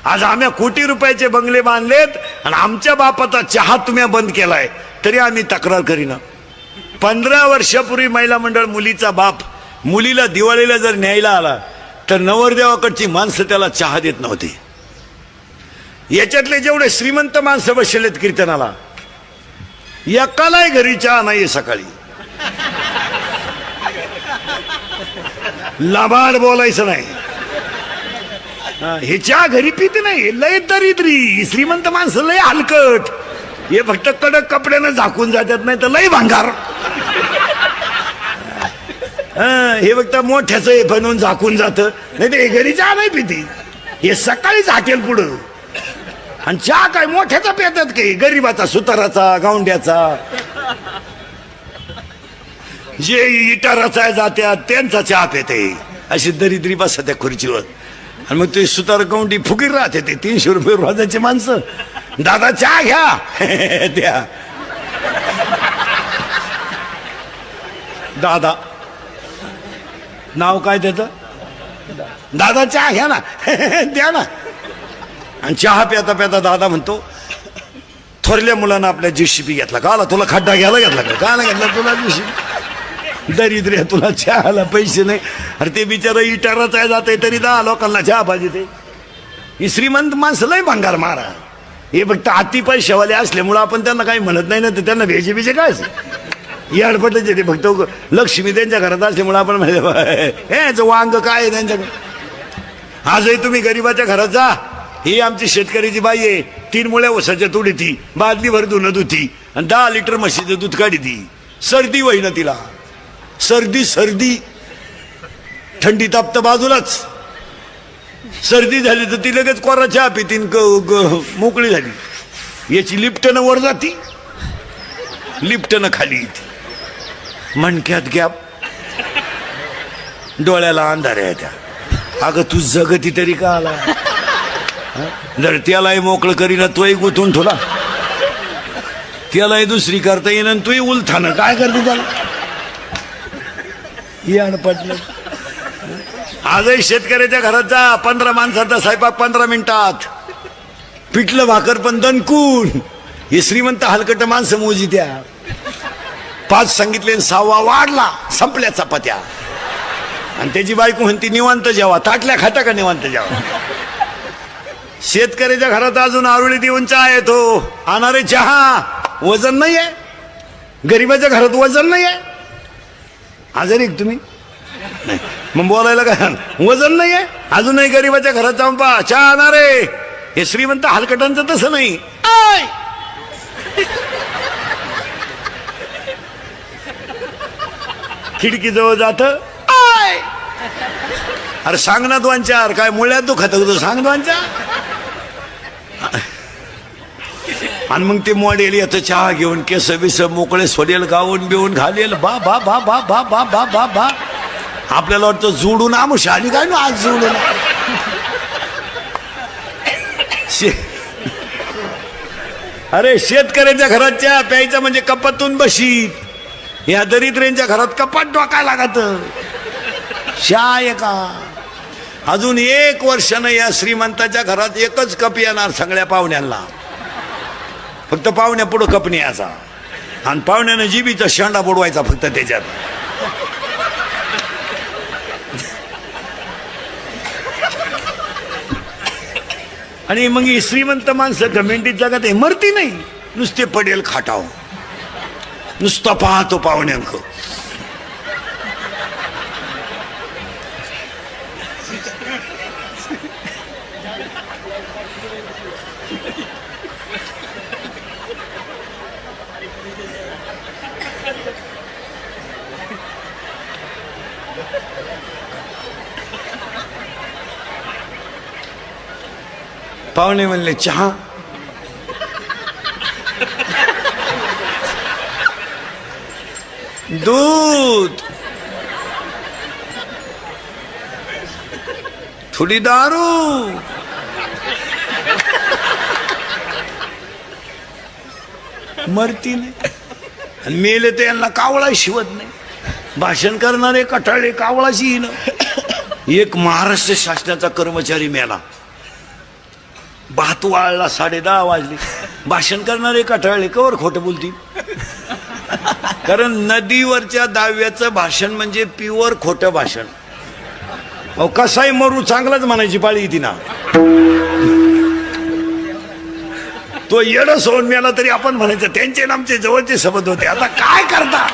आज आम्ही कोटी रुपयाचे बंगले बांधलेत आणि आमच्या बापाचा चहा तुम्ही बंद केलाय तरी आम्ही तक्रार करीना. 15 वर्षापूर्वी महिला मंडळ मुलीचा बाप मुलीला दिवाळीला जर न्यायला आला तर नवरदेवाकडची माणसं त्याला चहा देत नव्हती. याच्यातले जेवढे श्रीमंत माणसं बसलेत कीर्तनाला एकालाही घरी चहा नाही सकाळी. लाबाड बोलायचं नाही. हे चहा घरी पिते नाही. लय दरिद्री श्रीमंत माणसं लय हलकट. हे फक्त कडक कपड्यानं झाकून जातात नाही तर लय भांगार. हे फक्त मोठ्याच हे बनवून झाकून जात नाही तर हे घरी चहा नाही पिते. हे सकाळी झाकेल पुढं आणि चहा काय मोठ्याचा पितात काही गरीबाचा सुताराचा गावंड्याचा जे इटाराचा जात्यात त्यांचा चहा पिते. अशी दरिद्री बसा त्या खुर्चीवर आणि मग ते सुतार गावंडी फुगीर राहते. ते 300 रुपये रोजाचे माणसं. दादा चहा घ्या द्या. दादा नाव काय त्याचं दादा चहा घ्या ना द्या ना. आणि चहा प्याता प्याता दादा म्हणतो थोरल्या मुलांना आपल्या JCB घेतला का आला तुला खड्डा घ्यायला घेतला का ना घेतला तुला JCB. दरिद्र्या तुला चहाला पैसे नाही. अरे ते बिचारा इटाराच आहे जाते तरी 10 लोकांना चहा पाहिजे. ते ही श्रीमंत माणसं लय भंगार मारा. हे फक्त हाती पैशावाले असल्यामुळं आपण त्यांना काही म्हणत नाही ना तर त्यांना भेजे बिजे काय हे अडपटच ते फक्त लक्ष्मी त्यांच्या घरात असल्यामुळे आपण हे वांग काय आहे त्यांच्याकडे. आजही तुम्ही गरीबाच्या घरात जा. ही आमची शेतकऱ्याची बाई आहे 3 मुळ्या ऊसाच्या तोडी ती बादलीभर धुणं धुती आणि 10 लिटर म्हशीचं दूध काढी ती. सर्दी होईना तिला. सर्दी थंडी तापतं बाजूलाच. सर्दी झाली तर ती लगेच कोरा चहा पितीन मोकळी झाली. याची लिफ्टनं वर जाती लिफ्टनं खाली येते. मणक्यात गॅप डोळ्याला अंधार आहे त्या. अगं तू जगती तरी का आला. जर त्यालाही मोकळं करीना तोही गुंतून ठेवला त्यालाही दुसरी करता येईन तोही उलथानं काय करते त्याला. पटलं. आजही शेतकऱ्याच्या घरात जा 15 माणसाचा स्वयंपाक 15 मिनिटात. पिठलं भाकर पण दणकून. हे श्रीमंत हलकट माणसं मोजी त्या 5 सांगितले 6वा वाढला संपल्या चपात्या. आणि त्याची बायको म्हणती निवांत जेवा. ताटल्या खाता का निवांत जेवा. शेतकऱ्याच्या घरात अजून आरुळी देऊन चहा येतो. आणणारे चहा वजन नाही आहे. गरीबाच्या घरात वजन नाही आहे. आजारी तुम्ही नाही मग बोलायला काय वजन नाही आहे. अजूनही गरीबाच्या घरात जाऊन पहा चहा आणणारे. हे श्रीमंत हलकटांचं तसं नाही. खिडकी जवळ जात अरे सांग ना 2-4 काय मुळ्यात दुखत होतं सांग 2-4. आणि मग ते मॉडेल येतं चहा घेऊन केस बिस मोकळे सोडेल गाऊन बिवून घालेल. बा बा बा बा बा बा बा बा बा. आपल्याला वाटतं जोडून आमुष आली काय ना आज जोडून. अरे शेतकऱ्याच्या घरात चहा प्यायचा म्हणजे कपातून बशीत. या दरिद्र्यांच्या घरात कपाट डोका लागत. चहा आहे का. अजून 1 वर्षानं या श्रीमंताच्या घरात एकच कप येणार सगळ्या पाहुण्यांना. फक्त पाहुण्या पुढं कप न्यायचा आणि पाहुण्यानं जिबीचा शेंडा बुडवायचा फक्त त्याच्यात. आणि मग ही श्रीमंत माणसं गमेंटीत जगात आहे मरती नाही. नुसते पडेल खाटाव नुसतं पाहतो पाहुण्यांक. पाहुणे म्हणले चहा. दूध थोडी दारू. मरती नाही आणि मेले तर यांना कावळा शिवत नाही. भाषण करणारे कठाळे कावळाची. एक महाराष्ट्र शासनाचा कर्मचारी मेला भात वाळला 10:30 वाजले. भाषण करणारे कटाळले कवर खोटं बोलतील. कारण नदीवरच्या दाव्याचं भाषण म्हणजे प्युअर खोटं भाषण. अहो कसाही मरू चांगलाच म्हणायची पाळी येते ना. तो येडं सोडून मिळाला तरी आपण म्हणायचं त्यांचे आमचे जवळचे संबंध होते. आता काय करता.